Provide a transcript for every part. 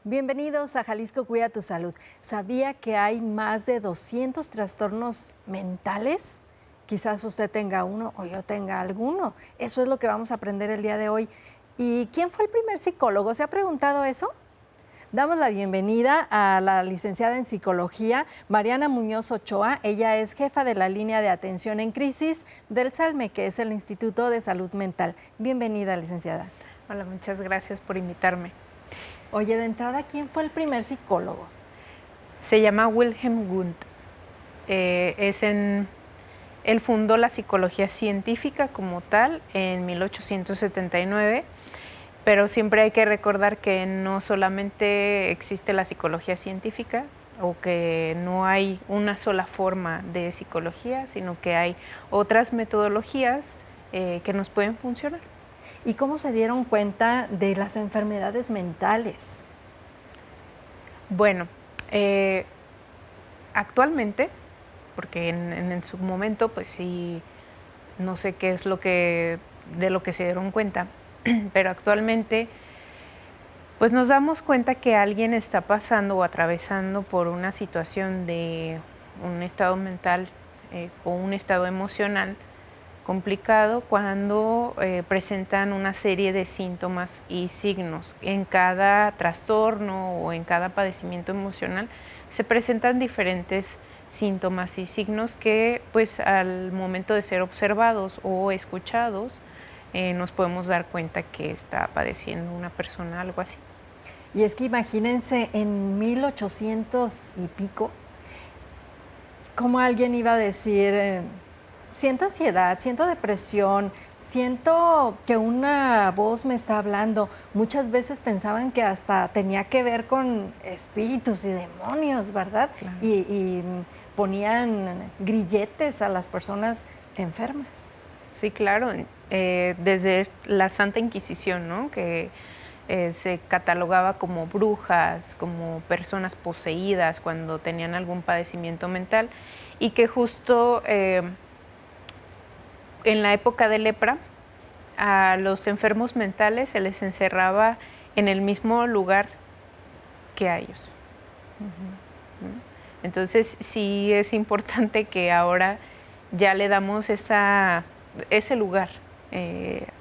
Bienvenidos a Jalisco Cuida tu Salud. ¿Sabía que hay más de 200 trastornos mentales? Quizás usted tenga uno o yo tenga alguno. Eso es lo que vamos a aprender el día de hoy. ¿Y quién fue el primer psicólogo? ¿Se ha preguntado eso? Damos la bienvenida a la licenciada en psicología, Mariana Muñoz Ochoa. Ella es jefa de la línea de atención en crisis del SALME, que es el Instituto de Salud Mental. Bienvenida, licenciada. Hola, muchas gracias por invitarme. Oye, de entrada, ¿quién fue el primer psicólogo? Se llama Wilhelm Wundt. Él fundó la psicología científica como tal en 1879, pero siempre hay que recordar que no solamente existe la psicología científica o que no hay una sola forma de psicología, sino que hay otras metodologías que nos pueden funcionar. ¿Y cómo se dieron cuenta de las enfermedades mentales? Bueno, actualmente, porque en su momento, pues sí, no sé qué es de lo que se dieron cuenta, pero actualmente, pues nos damos cuenta que alguien está pasando o atravesando por una situación de un estado mental o un estado emocional complicado cuando presentan una serie de síntomas y signos. En cada trastorno o en cada padecimiento emocional se presentan diferentes síntomas y signos que pues al momento de ser observados o escuchados nos podemos dar cuenta que está padeciendo una persona algo así. Y es que imagínense en 1800 y pico, ¿cómo alguien iba a decir, siento ansiedad, siento depresión, siento que una voz me está hablando? Muchas veces pensaban que hasta tenía que ver con espíritus y demonios, ¿verdad? Claro. Y ponían grilletes a las personas enfermas. Sí, claro. Desde la Santa Inquisición, ¿no? Que se catalogaba como brujas, como personas poseídas cuando tenían algún padecimiento mental, y que justo en la época de lepra a los enfermos mentales se les encerraba en el mismo lugar que a ellos. ¿No? Entonces sí es importante que ahora ya le damos ese lugar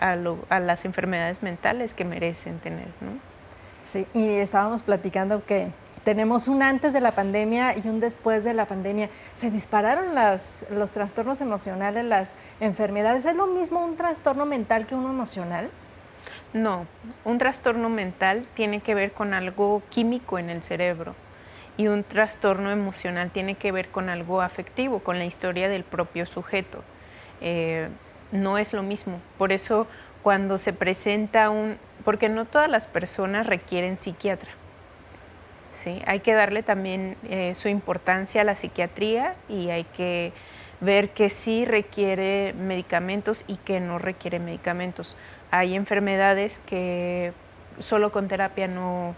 a las enfermedades mentales que merecen tener, ¿no? Sí, y estábamos platicando que tenemos un antes de la pandemia y un después de la pandemia. Se dispararon los trastornos emocionales, las enfermedades. ¿Es lo mismo un trastorno mental que uno emocional? No, un trastorno mental tiene que ver con algo químico en el cerebro y un trastorno emocional tiene que ver con algo afectivo, con la historia del propio sujeto. No es lo mismo. Por eso cuando se presenta porque no todas las personas requieren psiquiatra, ¿sí? Hay que darle también su importancia a la psiquiatría y hay que ver que sí requiere medicamentos y que no requiere medicamentos. Hay enfermedades que solo con terapia no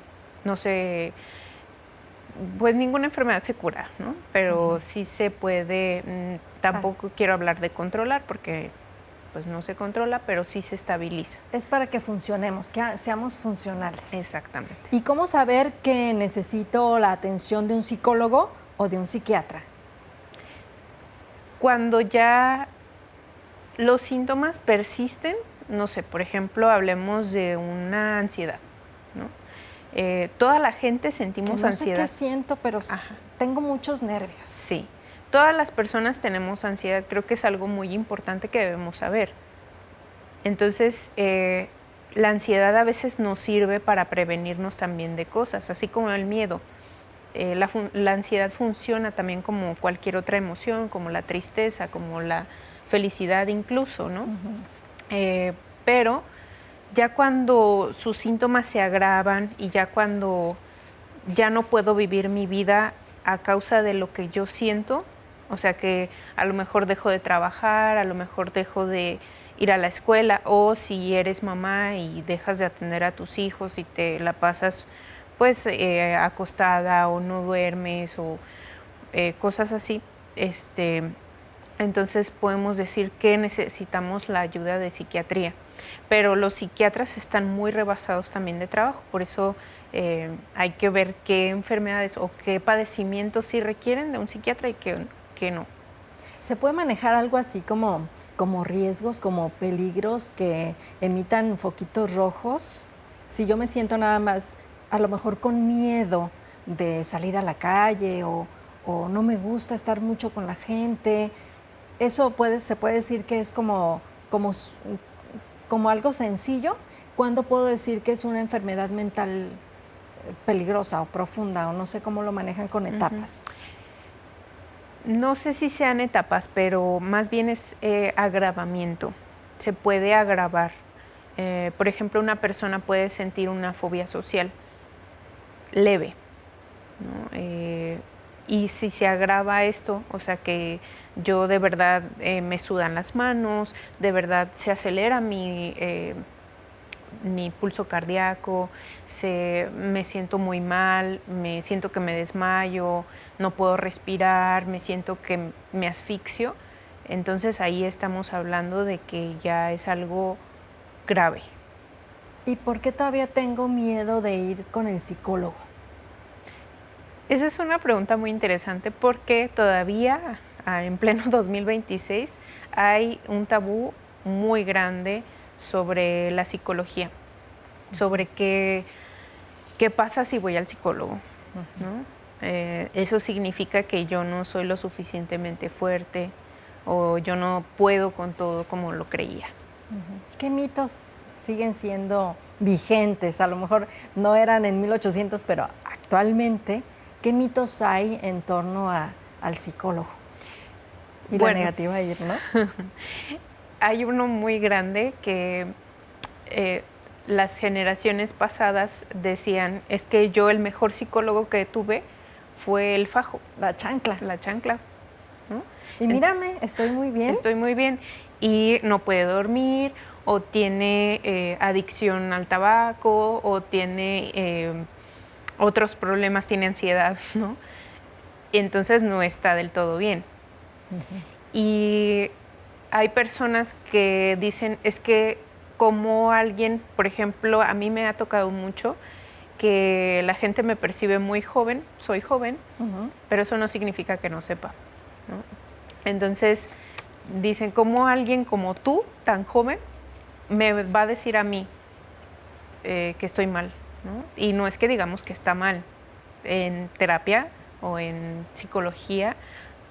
se... Pues ninguna enfermedad se cura, ¿no? Pero sí se puede, tampoco quiero hablar de controlar porque pues no se controla, pero sí se estabiliza. Es para que funcionemos, que seamos funcionales. Exactamente. ¿Y cómo saber que necesito la atención de un psicólogo o de un psiquiatra? Cuando ya los síntomas persisten, no sé, por ejemplo, hablemos de una ansiedad, ¿no? Toda la gente sentimos ansiedad. No sé qué siento, pero tengo muchos nervios. Sí. Todas las personas tenemos ansiedad, creo que es algo muy importante que debemos saber. Entonces, la ansiedad a veces nos sirve para prevenirnos también de cosas, así como el miedo. La ansiedad funciona también como cualquier otra emoción, como la tristeza, como la felicidad incluso, ¿no? Pero ya cuando sus síntomas se agravan y ya cuando ya no puedo vivir mi vida a causa de lo que yo siento, o sea que a lo mejor dejo de trabajar, a lo mejor dejo de ir a la escuela, o si eres mamá y dejas de atender a tus hijos y te la pasas pues acostada o no duermes o cosas así, entonces podemos decir que necesitamos la ayuda de psiquiatría. Pero los psiquiatras están muy rebasados también de trabajo, por eso Hay que ver qué enfermedades o qué padecimientos sí requieren de un psiquiatra y qué no. ¿Se puede manejar algo así como riesgos, como peligros que emitan foquitos rojos? Si yo me siento nada más, a lo mejor con miedo de salir a la calle o no me gusta estar mucho con la gente, eso se puede decir que es como algo sencillo. ¿Cuándo puedo decir que es una enfermedad mental peligrosa o profunda, o no sé cómo lo manejan con etapas? No sé si sean etapas, pero más bien es agravamiento. Se puede agravar. Por ejemplo, una persona puede sentir una fobia social leve, ¿no? Y si se agrava esto, o sea que yo de verdad me sudan las manos, de verdad se acelera mi pulso cardíaco, me siento muy mal, me siento que me desmayo, no puedo respirar, me siento que me asfixio, entonces ahí estamos hablando de que ya es algo grave. ¿Y por qué todavía tengo miedo de ir con el psicólogo? Esa es una pregunta muy interesante porque todavía en pleno 2026 hay un tabú muy grande sobre la psicología, sobre qué pasa si voy al psicólogo, ¿no? Eso significa que yo no soy lo suficientemente fuerte o yo no puedo con todo como lo creía. ¿Qué mitos siguen siendo vigentes? A lo mejor no eran en 1800, pero actualmente, ¿qué mitos hay en torno al psicólogo? Y la negativa a ir, ¿no? Hay uno muy grande que las generaciones pasadas decían, es que yo el mejor psicólogo que tuve fue el fajo. La chancla. La chancla, ¿no? Y mírame, estoy muy bien. Estoy muy bien. Y no puede dormir, o tiene adicción al tabaco, o tiene otros problemas, tiene ansiedad, ¿no? Y entonces no está del todo bien. Y hay personas que dicen, es que como alguien, por ejemplo, a mí me ha tocado mucho que la gente me percibe muy joven, soy joven, pero eso no significa que no sepa, ¿no? Entonces dicen, ¿cómo alguien como tú, tan joven, me va a decir a mí que estoy mal, ¿no? Y no es que digamos que está mal. En terapia o en psicología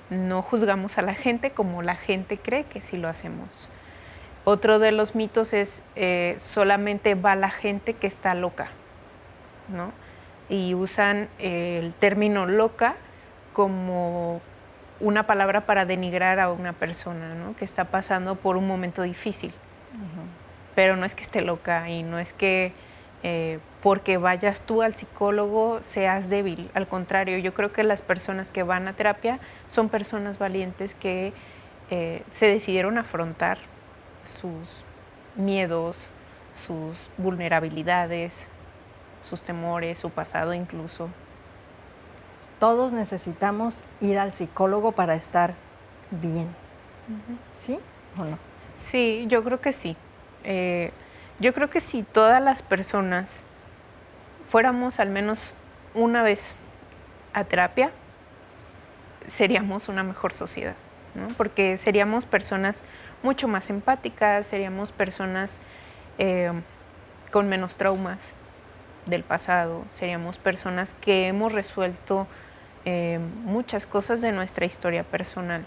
no juzgamos a la gente como la gente cree que sí lo hacemos. Otro de los mitos es solamente va la gente que está loca, ¿no? Y usan el término loca como una palabra para denigrar a una persona, ¿no? Que está pasando por un momento difícil. Pero no es que esté loca y no es que porque vayas tú al psicólogo seas débil. Al contrario, yo creo que las personas que van a terapia son personas valientes que se decidieron afrontar sus miedos, sus vulnerabilidades, sus temores, su pasado incluso. Todos necesitamos ir al psicólogo para estar bien. ¿Sí o no? Sí, yo creo que sí. Yo creo que si todas las personas fuéramos al menos una vez a terapia, seríamos una mejor sociedad, ¿no? Porque seríamos personas mucho más empáticas, seríamos personas con menos traumas del pasado, seríamos personas que hemos resuelto muchas cosas de nuestra historia personal,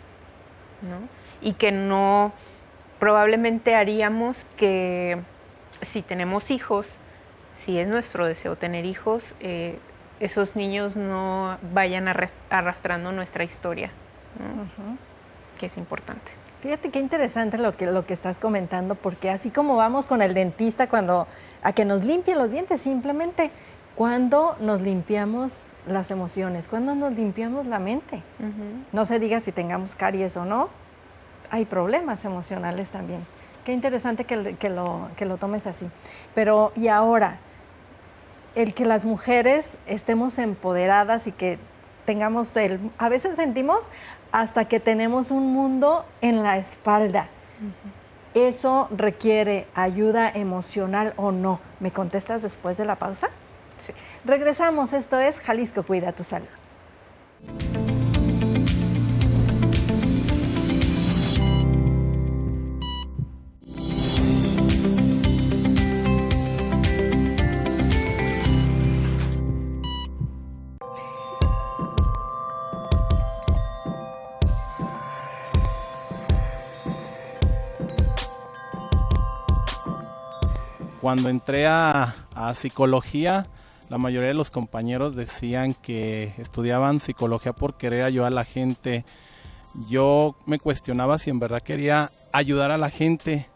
¿no? Y que no, probablemente haríamos que si tenemos hijos, si es nuestro deseo tener hijos, esos niños no vayan arrastrando nuestra historia, ¿no? Que es importante. Fíjate qué interesante lo que estás comentando, porque así como vamos con el dentista a que nos limpie los dientes, simplemente cuando nos limpiamos las emociones, cuando nos limpiamos la mente. No se diga si tengamos caries o no, hay problemas emocionales también. Qué interesante que lo tomes así. Pero, y ahora, el que las mujeres estemos empoderadas y que tengamos a veces sentimos hasta que tenemos un mundo en la espalda. ¿Eso requiere ayuda emocional o no? ¿Me contestas después de la pausa? Sí. Regresamos, esto es Jalisco Cuida tu Salud. Cuando entré a psicología, la mayoría de los compañeros decían que estudiaban psicología por querer ayudar a la gente. Yo me cuestionaba si en verdad quería ayudar a la gente,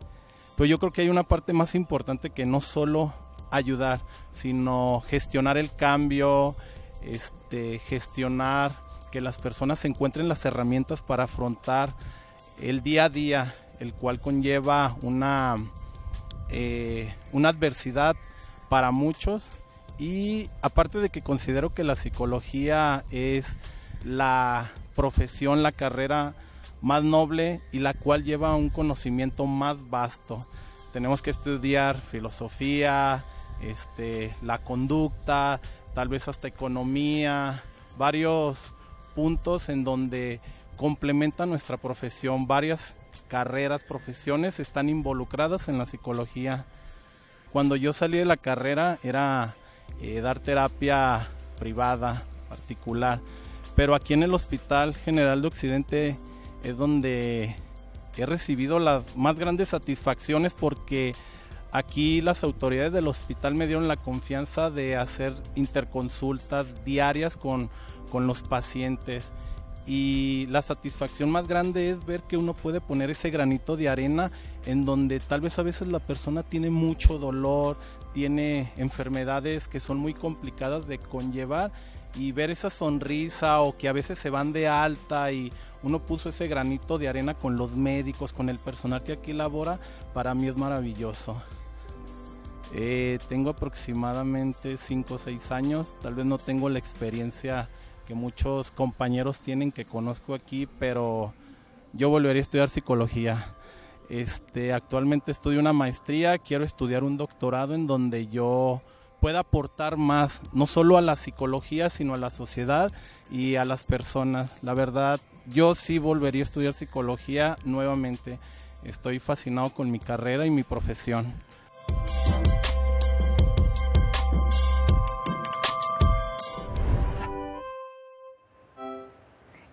pero yo creo que hay una parte más importante que no solo ayudar, sino gestionar el cambio, gestionar que las personas encuentren las herramientas para afrontar el día a día, el cual conlleva una adversidad para muchos. Y aparte de que considero que la psicología es la profesión, la carrera más noble y la cual lleva un conocimiento más vasto. Tenemos que estudiar filosofía, la conducta, tal vez hasta economía, varios puntos en donde complementa nuestra profesión. Varias carreras, profesiones están involucradas en la psicología. Cuando yo salí de la carrera era dar terapia privada, particular, pero aquí en el Hospital General de Occidente es donde he recibido las más grandes satisfacciones, porque aquí las autoridades del hospital me dieron la confianza de hacer interconsultas diarias con los pacientes. Y la satisfacción más grande es ver que uno puede poner ese granito de arena en donde tal vez a veces la persona tiene mucho dolor, tiene enfermedades que son muy complicadas de conllevar, y ver esa sonrisa, o que a veces se van de alta y uno puso ese granito de arena con los médicos, con el personal que aquí labora, para mí es maravilloso. Tengo aproximadamente 5 o 6 años, tal vez no tengo la experiencia que muchos compañeros tienen que conozco aquí, pero yo volvería a estudiar psicología. Actualmente estudio una maestría, quiero estudiar un doctorado en donde yo pueda aportar más, no solo a la psicología, sino a la sociedad y a las personas. La verdad, yo sí volvería a estudiar psicología nuevamente. Estoy fascinado con mi carrera y mi profesión.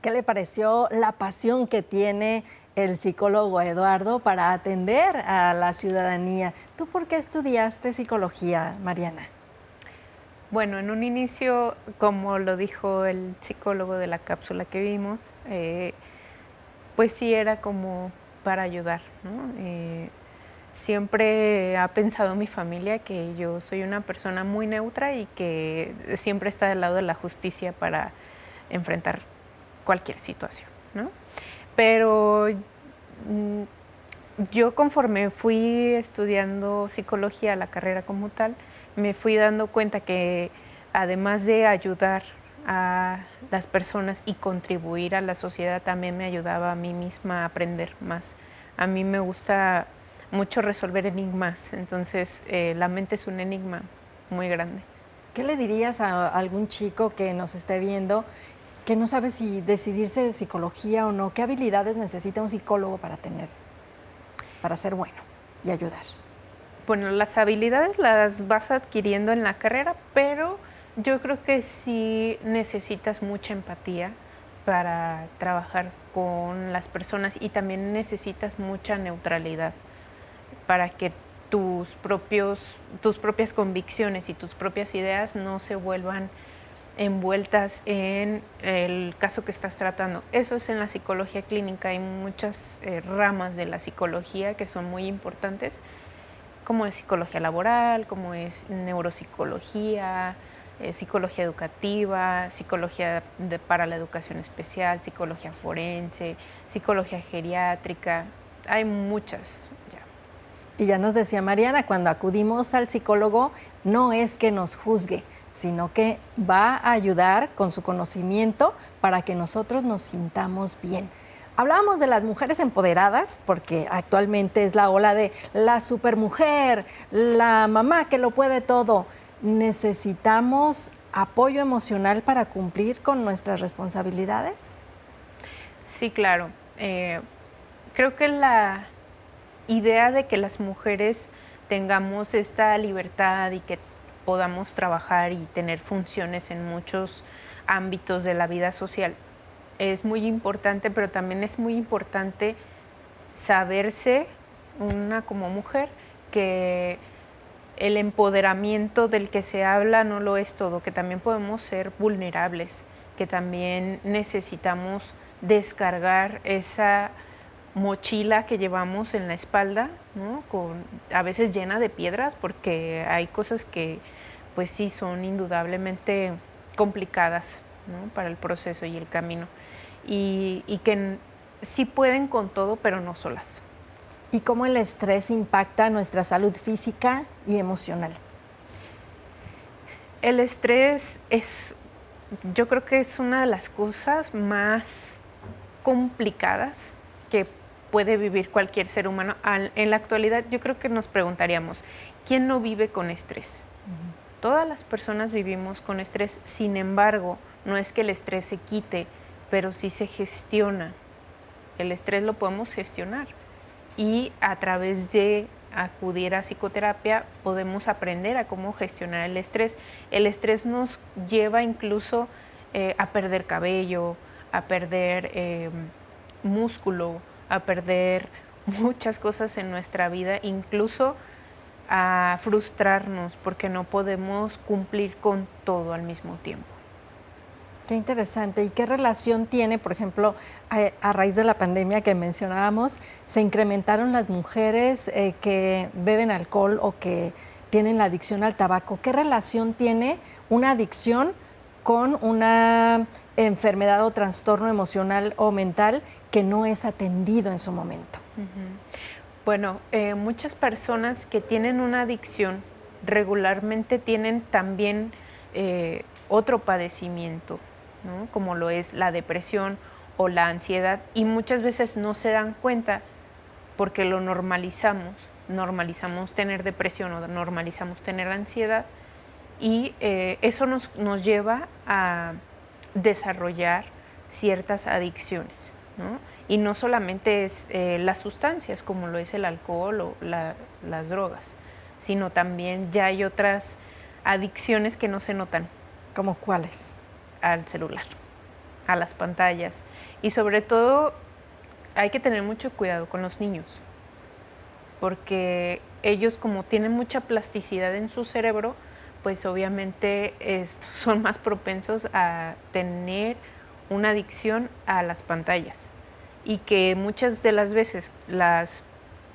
¿Qué le pareció la pasión que tiene el psicólogo Eduardo para atender a la ciudadanía? ¿Tú por qué estudiaste psicología, Mariana? Bueno, en un inicio, como lo dijo el psicólogo de la cápsula que vimos, pues sí era como para ayudar, ¿no? Siempre ha pensado mi familia que yo soy una persona muy neutra y que siempre está del lado de la justicia para enfrentar cualquier situación, ¿no? Pero yo, conforme fui estudiando psicología, la carrera como tal, me fui dando cuenta que además de ayudar a las personas y contribuir a la sociedad, también me ayudaba a mí misma a aprender más. A mí me gusta mucho resolver enigmas, entonces la mente es un enigma muy grande. ¿Qué le dirías a algún chico que nos esté viendo que no sabe si decidirse de psicología o no? ¿Qué habilidades necesita un psicólogo para tener, para ser bueno y ayudar? Bueno, las habilidades las vas adquiriendo en la carrera, pero yo creo que sí necesitas mucha empatía para trabajar con las personas, y también necesitas mucha neutralidad para que tus propias convicciones y tus propias ideas no se vuelvan envueltas en el caso que estás tratando. Eso es en la psicología clínica. Hay muchas ramas de la psicología que son muy importantes, como es psicología laboral, como es neuropsicología, psicología educativa, psicología para la educación especial, psicología forense, psicología geriátrica. Hay muchas ya. Y ya nos decía Mariana, cuando acudimos al psicólogo no es que nos juzgue, sino que va a ayudar con su conocimiento para que nosotros nos sintamos bien. Hablábamos de las mujeres empoderadas, porque actualmente es la ola de la supermujer, la mamá que lo puede todo. ¿necesitamos apoyo emocional para cumplir con nuestras responsabilidades? Sí, claro. Creo que la idea de que las mujeres tengamos esta libertad y que podamos trabajar y tener funciones en muchos ámbitos de la vida social es muy importante, pero también es muy importante saberse una como mujer que el empoderamiento del que se habla no lo es todo, que también podemos ser vulnerables, que también necesitamos descargar esa mochila que llevamos en la espalda, ¿no? A veces llena de piedras, porque hay cosas que pues sí son indudablemente complicadas, ¿no? Para el proceso y el camino, y que sí pueden con todo, pero no solas. ¿Y cómo el estrés impacta nuestra salud física y emocional? El estrés yo creo que es una de las cosas más complicadas que puede vivir cualquier ser humano. En la actualidad yo creo que nos preguntaríamos, ¿quién no vive con estrés? Todas las personas vivimos con estrés, sin embargo, no es que el estrés se quite, pero sí se gestiona. El estrés lo podemos gestionar y a través de acudir a psicoterapia podemos aprender a cómo gestionar el estrés. El estrés nos lleva incluso a perder cabello, a perder músculo, a perder muchas cosas en nuestra vida, incluso a frustrarnos porque no podemos cumplir con todo al mismo tiempo. Qué interesante. ¿Y qué relación tiene, por ejemplo, a raíz de la pandemia que mencionábamos, se incrementaron las mujeres que beben alcohol o que tienen la adicción al tabaco? ¿Qué relación tiene una adicción con una enfermedad o trastorno emocional o mental que no es atendido en su momento? Bueno, muchas personas que tienen una adicción regularmente tienen también otro padecimiento, ¿no? Como lo es la depresión o la ansiedad, y muchas veces no se dan cuenta porque lo normalizamos tener depresión o normalizamos tener ansiedad, y eso nos lleva a desarrollar ciertas adicciones, ¿no? Y no solamente es las sustancias como lo es el alcohol o las drogas, sino también ya hay otras adicciones que no se notan. ¿Cómo cuáles? Al celular, a las pantallas, y sobre todo hay que tener mucho cuidado con los niños, porque ellos, como tienen mucha plasticidad en su cerebro, pues obviamente son más propensos a tener una adicción a las pantallas, y que muchas de las veces las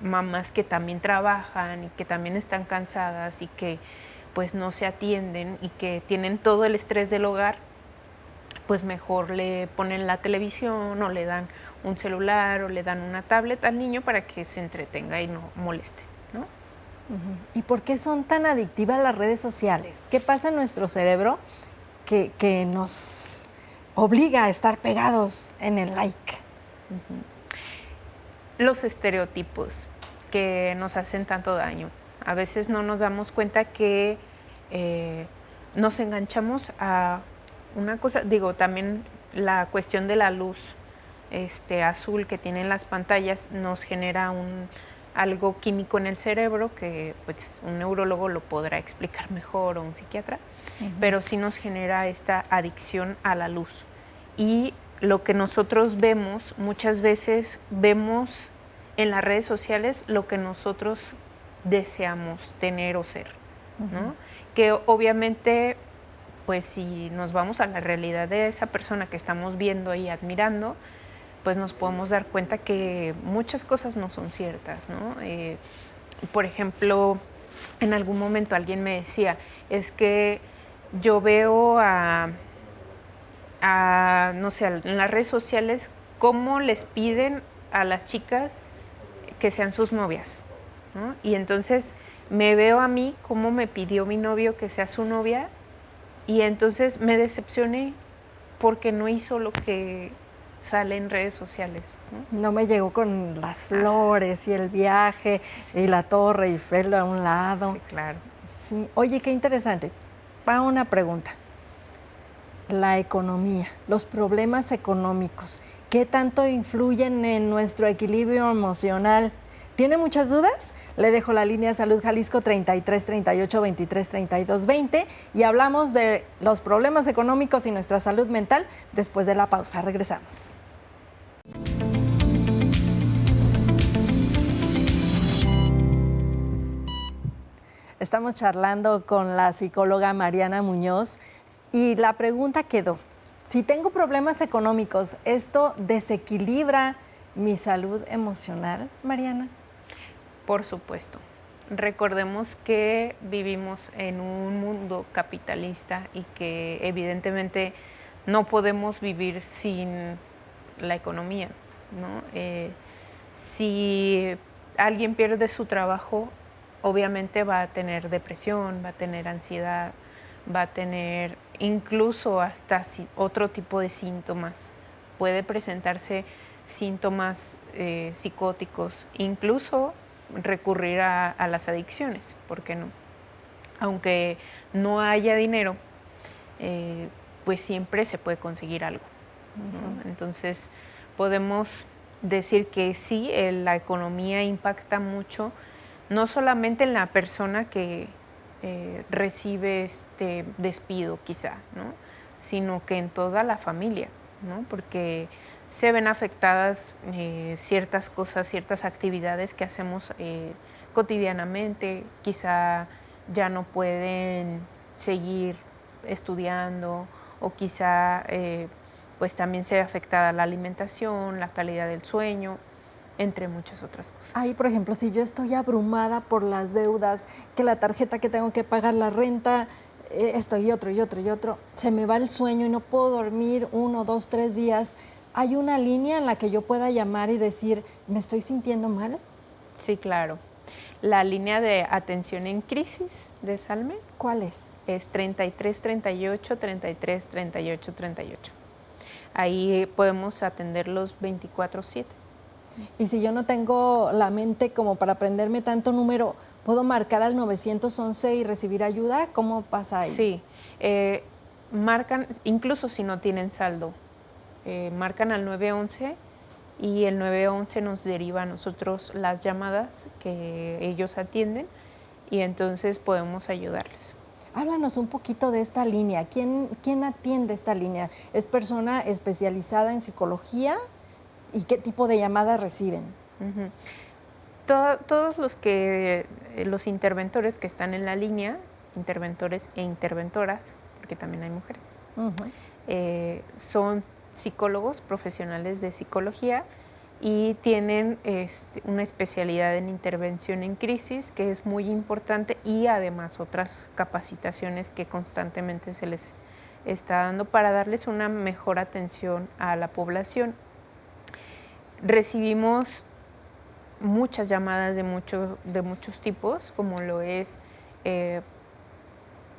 mamás que también trabajan y que también están cansadas y que pues no se atienden y que tienen todo el estrés del hogar, pues mejor le ponen la televisión o le dan un celular o le dan una tablet al niño para que se entretenga y no moleste, ¿no? ¿Y por qué son tan adictivas las redes sociales? ¿Qué pasa en nuestro cerebro que nos obliga a estar pegados en el like? Los estereotipos que nos hacen tanto daño. A veces no nos damos cuenta que nos enganchamos a una cosa. Digo, también la cuestión de la luz azul que tienen las pantallas nos genera algo químico en el cerebro que pues un neurólogo lo podrá explicar mejor, o un psiquiatra, pero sí nos genera esta adicción a la luz. Y lo que nosotros vemos, muchas veces vemos en las redes sociales lo que nosotros deseamos tener o ser, ¿no? Que obviamente, pues si nos vamos a la realidad de esa persona que estamos viendo y admirando, pues nos podemos dar cuenta que muchas cosas no son ciertas, ¿no? Por ejemplo, en algún momento alguien me decía, es que yo veo no sé, en las redes sociales cómo les piden a las chicas que sean sus novias, ¿no? Y entonces me veo a mí cómo me pidió mi novio que sea su novia, y entonces me decepcioné porque no hizo lo que sale en redes sociales, ¿no? No me llegó con las flores y el viaje y la Torre Eiffel a un lado. Sí, claro. Sí, oye, qué interesante. Va una pregunta. La economía, los problemas económicos, ¿qué tanto influyen en nuestro equilibrio emocional? ¿Tiene muchas dudas? Le dejo la línea Salud Jalisco 33 38 23 32 20 y hablamos de los problemas económicos y nuestra salud mental después de la pausa. Regresamos. Estamos charlando con la psicóloga Mariana Muñoz y la pregunta quedó, si tengo problemas económicos, ¿esto desequilibra mi salud emocional, Mariana? Por supuesto. Recordemos que vivimos en un mundo capitalista y que evidentemente no podemos vivir sin la economía, ¿no? Si alguien pierde su trabajo, obviamente va a tener depresión, va a tener ansiedad, va a tener incluso hasta otro tipo de síntomas. Puede presentarse síntomas psicóticos, incluso recurrir a las adicciones, ¿por qué no? Aunque no haya dinero, pues siempre se puede conseguir algo, ¿no? Entonces podemos decir que sí, la economía impacta mucho, no solamente en la persona que recibe este despido quizá, ¿no? Sino que en toda la familia, ¿no? Porque se ven afectadas ciertas cosas, ciertas actividades que hacemos cotidianamente, quizá ya no pueden seguir estudiando o quizá pues también se ve afectada la alimentación, la calidad del sueño, entre muchas otras cosas. Ahí, por ejemplo, si yo estoy abrumada por las deudas, que la tarjeta que tengo que pagar, la renta, esto y otro, se me va el sueño y no puedo dormir 1, 2, 3 días, ¿hay una línea en la que yo pueda llamar y decir, me estoy sintiendo mal? Sí, claro. La línea de atención en crisis de Salme. ¿Cuál es? Es 33 38 33 38 38. Ahí podemos atenderlos 24/7. Y si yo no tengo la mente como para aprenderme tanto número, ¿puedo marcar al 911 y recibir ayuda? ¿Cómo pasa ahí? Sí, marcan, incluso si no tienen saldo, marcan al 911 y el 911 nos deriva a nosotros las llamadas que ellos atienden y entonces podemos ayudarles. Háblanos un poquito de esta línea. ¿Quién atiende esta línea? ¿Es persona especializada en psicología? ¿Y qué tipo de llamadas reciben? Uh-huh. Todos los interventores que están en la línea, interventores e interventoras, porque también hay mujeres, son psicólogos profesionales de psicología y tienen una especialidad en intervención en crisis, que es muy importante, y además otras capacitaciones que constantemente se les está dando para darles una mejor atención a la población. Recibimos muchas llamadas de muchos tipos, como lo es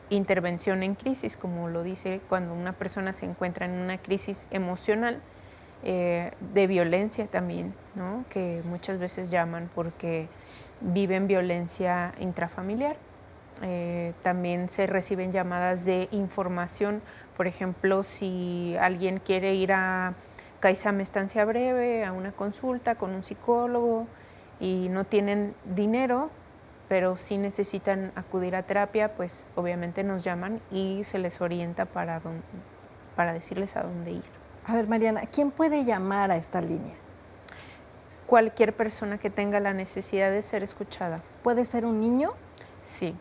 intervención en crisis, como lo dice cuando una persona se encuentra en una crisis emocional, de violencia también, ¿no? Que muchas veces llaman porque viven violencia intrafamiliar. También se reciben llamadas de información, por ejemplo, si alguien quiere ir a Kaizen estancia breve, a una consulta con un psicólogo y no tienen dinero, pero sí necesitan acudir a terapia, pues obviamente nos llaman y se les orienta para decirles a dónde ir. A ver, Mariana, ¿quién puede llamar a esta línea? Cualquier persona que tenga la necesidad de ser escuchada. ¿Puede ser un niño? Sí,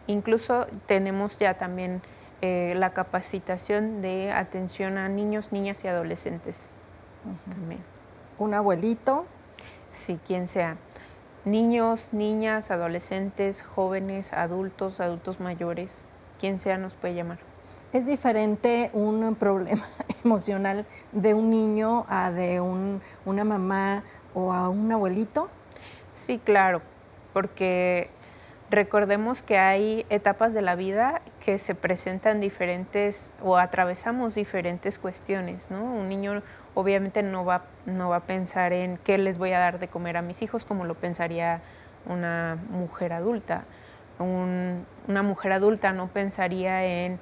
incluso tenemos ya también la capacitación de atención a niños, niñas y adolescentes. También. ¿Un abuelito? Sí, quien sea. Niños, niñas, adolescentes, jóvenes, adultos mayores, quien sea nos puede llamar. ¿Es diferente un problema emocional de un niño a de una mamá o a un abuelito? Sí, claro, porque recordemos que hay etapas de la vida que se presentan diferentes o atravesamos diferentes cuestiones, ¿no? Un niño obviamente no va a pensar en qué les voy a dar de comer a mis hijos como lo pensaría una mujer adulta. una mujer adulta no pensaría en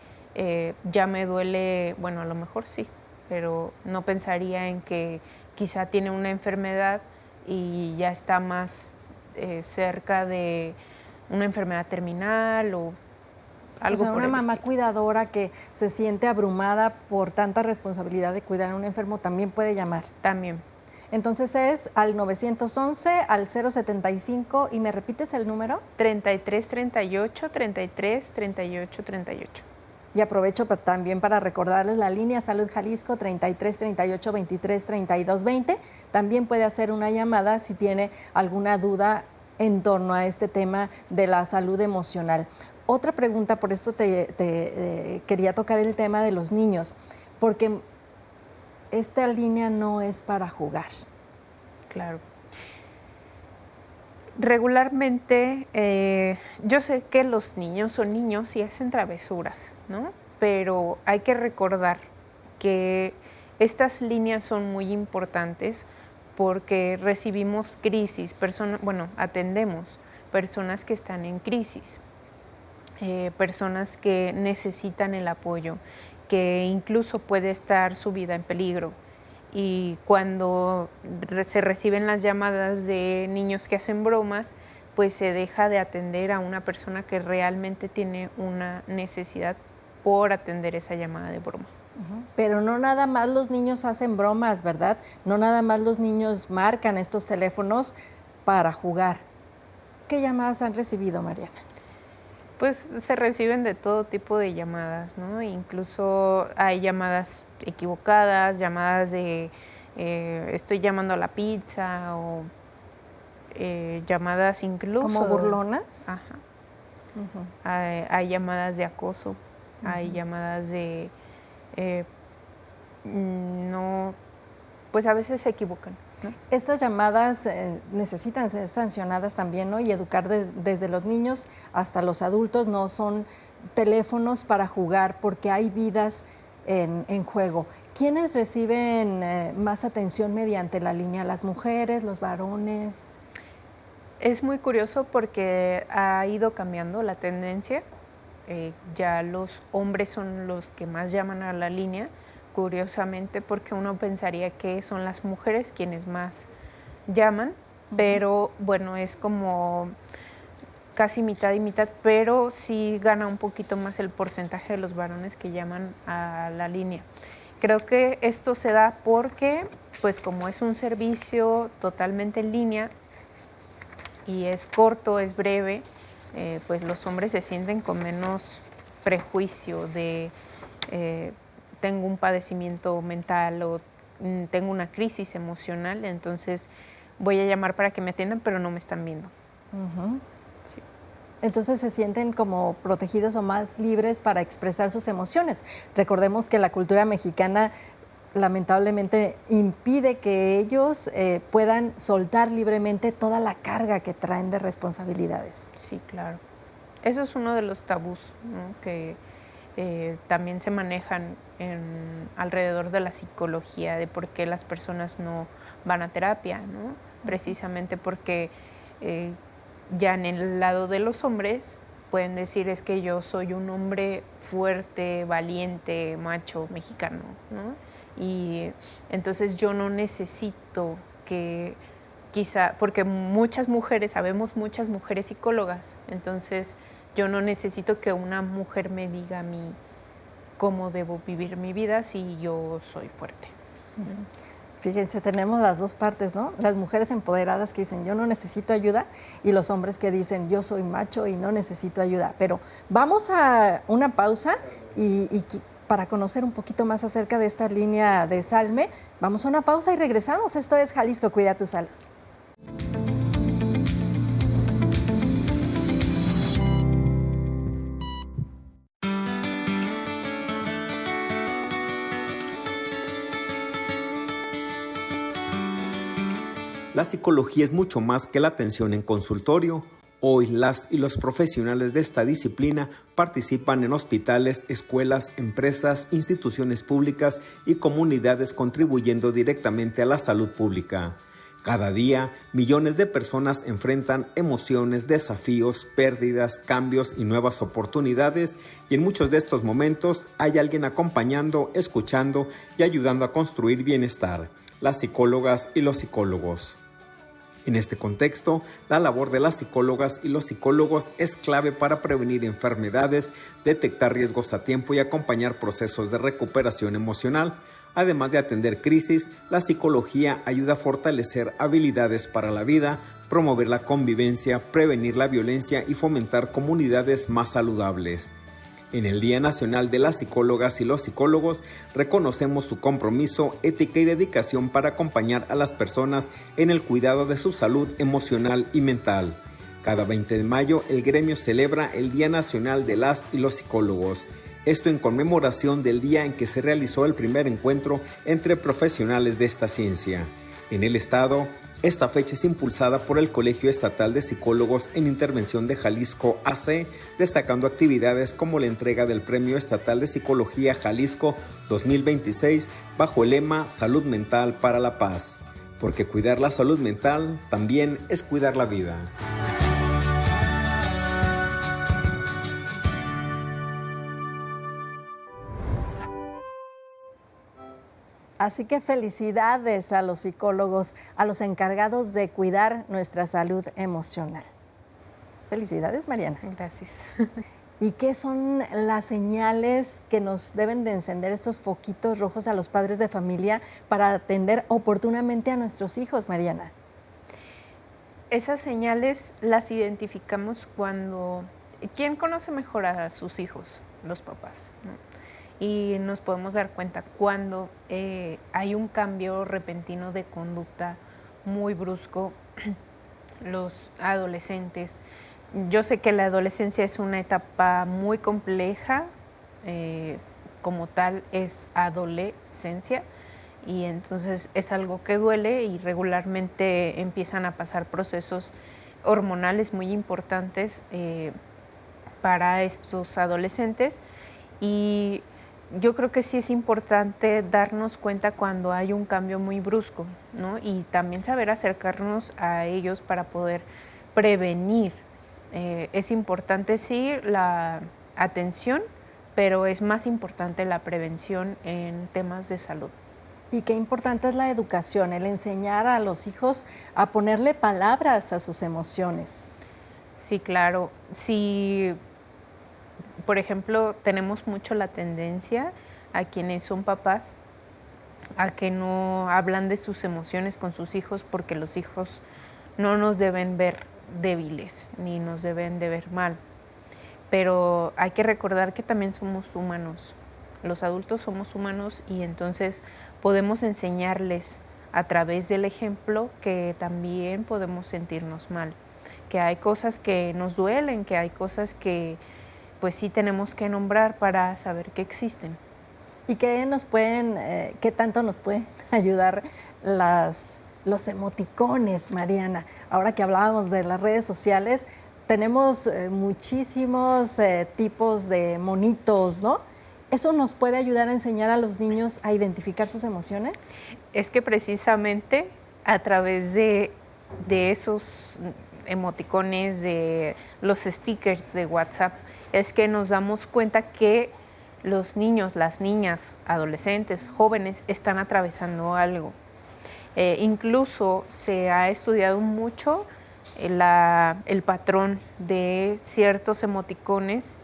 ya me duele, bueno, a lo mejor sí, pero no pensaría en que quizá tiene una enfermedad y ya está más cerca de una enfermedad terminal o algo. O sea, por una el mamá estilo. cuidadora que se siente abrumada por tanta responsabilidad de cuidar a un enfermo también puede llamar. También. Entonces es al 911, al 075, ¿y me repites el número? 33 38 33 38 38. Y aprovecho también para recordarles la línea Salud Jalisco 33 38 23 32 20. También puede hacer una llamada si tiene alguna duda en torno a este tema de la salud emocional. Otra pregunta, por eso quería tocar el tema de los niños, porque esta línea no es para jugar. Claro. Regularmente, yo sé que los niños son niños y hacen travesuras, ¿no? Pero hay que recordar que estas líneas son muy importantes porque recibimos crisis, atendemos personas que están en crisis, personas que necesitan el apoyo, que incluso puede estar su vida en peligro. Y cuando se reciben las llamadas de niños que hacen bromas, pues se deja de atender a una persona que realmente tiene una necesidad por atender esa llamada de broma. Pero no nada más los niños hacen bromas, ¿verdad? No nada más los niños marcan estos teléfonos para jugar. ¿Qué llamadas han recibido, Mariana? Pues se reciben de todo tipo de llamadas, ¿no? Incluso hay llamadas equivocadas, llamadas de estoy llamando a la pizza o llamadas incluso... ¿Como burlonas? Ajá. Hay llamadas de acoso, hay llamadas de... no, pues a veces se equivocan, ¿no? Estas llamadas necesitan ser sancionadas también, ¿no? Y educar desde los niños hasta los adultos. No son teléfonos para jugar porque hay vidas en juego. ¿Quiénes reciben más atención mediante la línea? ¿Las mujeres, los varones? Es muy curioso porque ha ido cambiando la tendencia. Ya los hombres son los que más llaman a la línea, curiosamente, porque uno pensaría que son las mujeres quienes más llaman, pero bueno, es como casi mitad y mitad, pero sí gana un poquito más el porcentaje de los varones que llaman a la línea. Creo que esto se da porque, pues como es un servicio totalmente en línea y es corto, es breve, pues los hombres se sienten con menos prejuicio de tengo un padecimiento mental o tengo una crisis emocional, entonces voy a llamar para que me atiendan, pero no me están viendo. Sí. Entonces se sienten como protegidos o más libres para expresar sus emociones. Recordemos que la cultura mexicana lamentablemente impide que ellos puedan soltar libremente toda la carga que traen de responsabilidades. Sí, claro. Eso es uno de los tabús, ¿no? Que también se manejan alrededor de la psicología, de por qué las personas no van a terapia, ¿no? Precisamente porque ya en el lado de los hombres pueden decir es que yo soy un hombre fuerte, valiente, macho, mexicano, ¿no? Y entonces yo no necesito que quizá, porque sabemos muchas mujeres psicólogas, entonces yo no necesito que una mujer me diga a mí cómo debo vivir mi vida si yo soy fuerte. Fíjense, tenemos las dos partes, ¿no? Las mujeres empoderadas que dicen yo no necesito ayuda y los hombres que dicen yo soy macho y no necesito ayuda. Pero vamos a una pausa y para conocer un poquito más acerca de esta línea de Salme, vamos a una pausa y regresamos. Esto es Jalisco, cuida tu salud. La psicología es mucho más que la atención en consultorio. Hoy las y los profesionales de esta disciplina participan en hospitales, escuelas, empresas, instituciones públicas y comunidades contribuyendo directamente a la salud pública. Cada día, millones de personas enfrentan emociones, desafíos, pérdidas, cambios y nuevas oportunidades, y en muchos de estos momentos hay alguien acompañando, escuchando y ayudando a construir bienestar: las psicólogas y los psicólogos. En este contexto, la labor de las psicólogas y los psicólogos es clave para prevenir enfermedades, detectar riesgos a tiempo y acompañar procesos de recuperación emocional. Además de atender crisis, la psicología ayuda a fortalecer habilidades para la vida, promover la convivencia, prevenir la violencia y fomentar comunidades más saludables. En el Día Nacional de las Psicólogas y los Psicólogos, reconocemos su compromiso, ética y dedicación para acompañar a las personas en el cuidado de su salud emocional y mental. Cada 20 de mayo, el gremio celebra el Día Nacional de las y los Psicólogos. Esto en conmemoración del día en que se realizó el primer encuentro entre profesionales de esta ciencia. En el estado, esta fecha es impulsada por el Colegio Estatal de Psicólogos en Intervención de Jalisco AC, destacando actividades como la entrega del Premio Estatal de Psicología Jalisco 2026 bajo el lema Salud Mental para la Paz, porque cuidar la salud mental también es cuidar la vida. Así que felicidades a los psicólogos, a los encargados de cuidar nuestra salud emocional. Felicidades, Mariana. Gracias. ¿Y qué son las señales que nos deben de encender estos foquitos rojos a los padres de familia para atender oportunamente a nuestros hijos, Mariana? Esas señales las identificamos cuando... ¿Quién conoce mejor a sus hijos? Los papás, ¿no? Y nos podemos dar cuenta cuando hay un cambio repentino de conducta muy brusco. Los adolescentes, yo sé que la adolescencia es una etapa muy compleja, como tal es adolescencia, y entonces es algo que duele y regularmente empiezan a pasar procesos hormonales muy importantes para estos adolescentes, y yo creo que sí es importante darnos cuenta cuando hay un cambio muy brusco, ¿no? Y también saber acercarnos a ellos para poder prevenir. Es importante, sí, la atención, pero es más importante la prevención en temas de salud. Y qué importante es la educación, el enseñar a los hijos a ponerle palabras a sus emociones. Sí, claro. Si, por ejemplo, tenemos mucho la tendencia a quienes son papás a que no hablan de sus emociones con sus hijos, porque los hijos no nos deben ver débiles ni nos deben de ver mal. Pero hay que recordar que también somos humanos. Los adultos somos humanos y entonces podemos enseñarles a través del ejemplo que también podemos sentirnos mal, que hay cosas que nos duelen, que hay cosas que pues sí tenemos que nombrar para saber que existen. ¿Y qué tanto nos pueden ayudar los emoticones, Mariana? Ahora que hablábamos de las redes sociales, tenemos muchísimos tipos de monitos, ¿no? ¿Eso nos puede ayudar a enseñar a los niños a identificar sus emociones? Es que precisamente a través de esos emoticones, de los stickers de WhatsApp, es que nos damos cuenta que los niños, las niñas, adolescentes, jóvenes están atravesando algo. Incluso se ha estudiado mucho el patrón de ciertos emoticones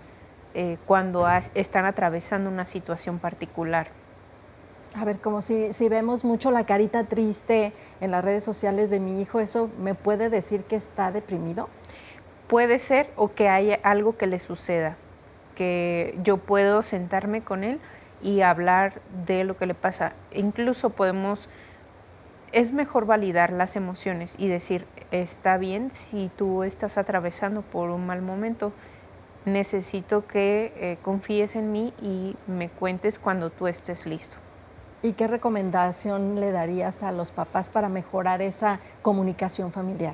cuando están atravesando una situación particular. A ver, como si vemos mucho la carita triste en las redes sociales de mi hijo, ¿eso me puede decir que está deprimido? Puede ser, o que haya algo que le suceda, que yo puedo sentarme con él y hablar de lo que le pasa. Incluso es mejor validar las emociones y decir, está bien si tú estás atravesando por un mal momento, necesito que confíes en mí y me cuentes cuando tú estés listo. ¿Y qué recomendación le darías a los papás para mejorar esa comunicación familiar?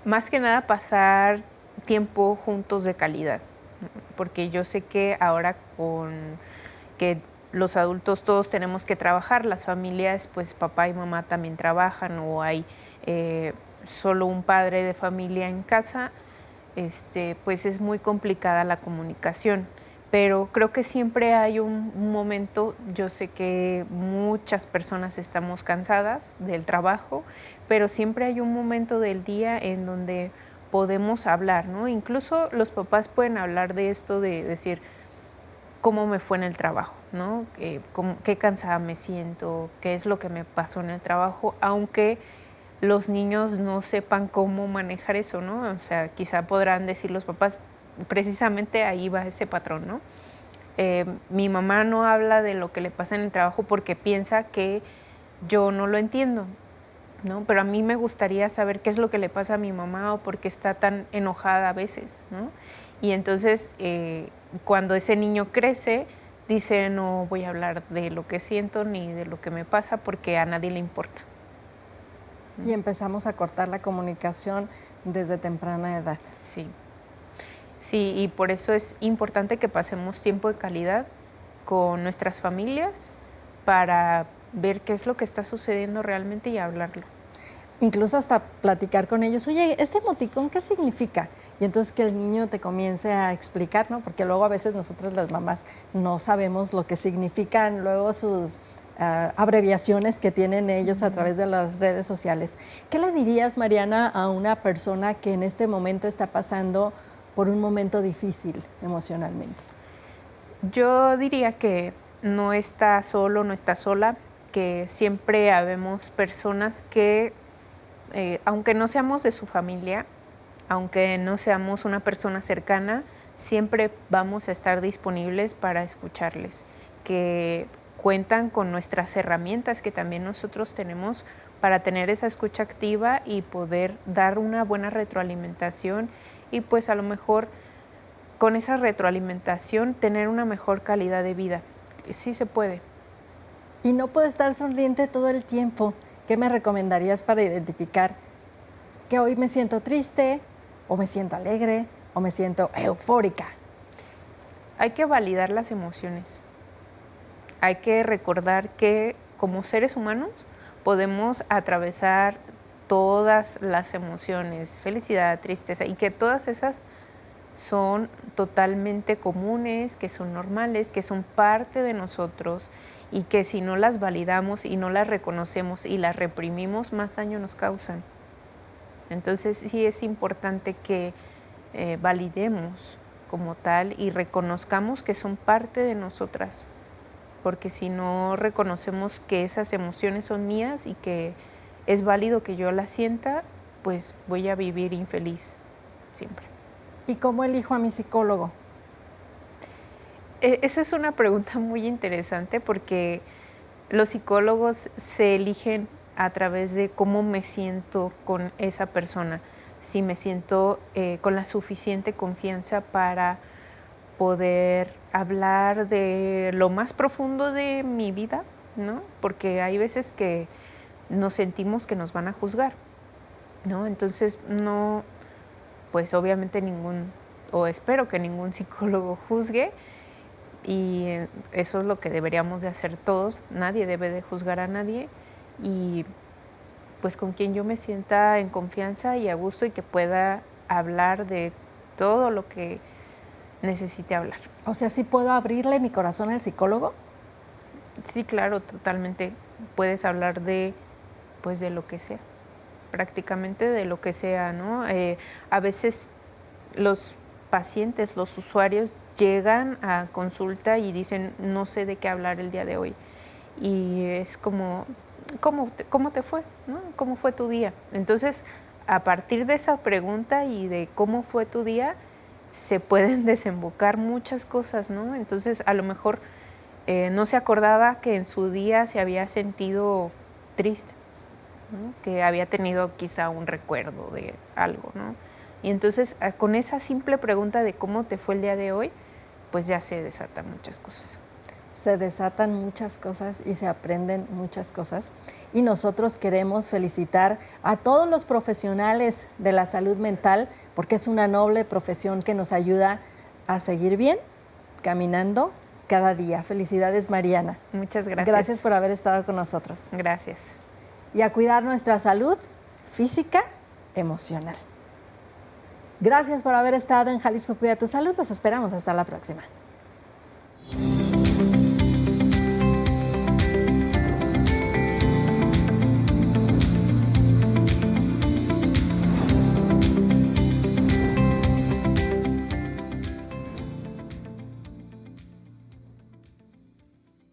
Más que nada pasar tiempo juntos de calidad, porque yo sé que ahora con que los adultos todos tenemos que trabajar, las familias, pues papá y mamá también trabajan o hay solo un padre de familia en casa, pues es muy complicada la comunicación. Pero creo que siempre hay un momento, yo sé que muchas personas estamos cansadas del trabajo, pero siempre hay un momento del día en donde podemos hablar, ¿no? Incluso los papás pueden hablar de esto, de decir cómo me fue en el trabajo, ¿no? Qué cansada me siento, qué es lo que me pasó en el trabajo, aunque los niños no sepan cómo manejar eso, ¿no? O sea, quizá podrán decir los papás, precisamente ahí va ese patrón, ¿no? Mi mamá no habla de lo que le pasa en el trabajo porque piensa que yo no lo entiendo, ¿no? Pero a mí me gustaría saber qué es lo que le pasa a mi mamá o por qué está tan enojada a veces, ¿no? Y entonces, cuando ese niño crece, dice, no voy a hablar de lo que siento ni de lo que me pasa porque a nadie le importa. Y empezamos a cortar la comunicación desde temprana edad. Sí. Sí, y por eso es importante que pasemos tiempo de calidad con nuestras familias para ver qué es lo que está sucediendo realmente y hablarlo. Incluso hasta platicar con ellos, oye, ¿este emoticón qué significa? Y entonces que el niño te comience a explicar, ¿no? Porque luego a veces nosotras las mamás no sabemos lo que significan luego sus abreviaciones que tienen ellos a través de las redes sociales. ¿Qué le dirías, Mariana, a una persona que en este momento está pasando por un momento difícil emocionalmente? Yo diría que no está solo, no está sola, que siempre habemos personas que, aunque no seamos de su familia, aunque no seamos una persona cercana, siempre vamos a estar disponibles para escucharles, que cuentan con nuestras herramientas que también nosotros tenemos para tener esa escucha activa y poder dar una buena retroalimentación y pues a lo mejor con esa retroalimentación tener una mejor calidad de vida. Sí se puede. Y no puedo estar sonriente todo el tiempo. ¿Qué me recomendarías para identificar que hoy me siento triste o me siento alegre o me siento eufórica? Hay que validar las emociones. Hay que recordar que como seres humanos podemos atravesar todas las emociones, felicidad, tristeza, y que todas esas son totalmente comunes, que son normales, que son parte de nosotros y que si no las validamos y no las reconocemos y las reprimimos, más daño nos causan. Entonces sí es importante que validemos como tal y reconozcamos que son parte de nosotras, porque si no reconocemos que esas emociones son mías y que es válido que yo las sienta, pues voy a vivir infeliz siempre. ¿Y cómo elijo a mi psicólogo? Esa es una pregunta muy interesante porque los psicólogos se eligen a través de cómo me siento con esa persona, si me siento con la suficiente confianza para poder hablar de lo más profundo de mi vida, ¿no? Porque hay veces que nos sentimos que nos van a juzgar, ¿no? Entonces no, pues obviamente o espero que ningún psicólogo juzgue, y eso es lo que deberíamos de hacer todos. Nadie debe de juzgar a nadie, y pues con quien yo me sienta en confianza y a gusto y que pueda hablar de todo lo que necesite hablar. O sea, ¿sí puedo abrirle mi corazón al psicólogo? Sí, claro, totalmente. Puedes hablar de, pues, de lo que sea, prácticamente de lo que sea, ¿no? A veces los pacientes, los usuarios llegan a consulta y dicen, no sé de qué hablar el día de hoy. Y es como, ¿cómo te fue? ¿No? ¿Cómo fue tu día? Entonces, a partir de esa pregunta y de cómo fue tu día, se pueden desembocar muchas cosas, ¿no? Entonces, a lo mejor no se acordaba que en su día se había sentido triste, ¿no? Que había tenido quizá un recuerdo de algo, ¿no? Y entonces, con esa simple pregunta de cómo te fue el día de hoy, pues ya se desatan muchas cosas. Se desatan muchas cosas y se aprenden muchas cosas. Y nosotros queremos felicitar a todos los profesionales de la salud mental, porque es una noble profesión que nos ayuda a seguir bien, caminando cada día. Felicidades, Mariana. Muchas gracias. Gracias por haber estado con nosotros. Gracias. Y a cuidar nuestra salud física, emocional. Gracias por haber estado en Jalisco Cuida tu Salud. Los esperamos hasta la próxima.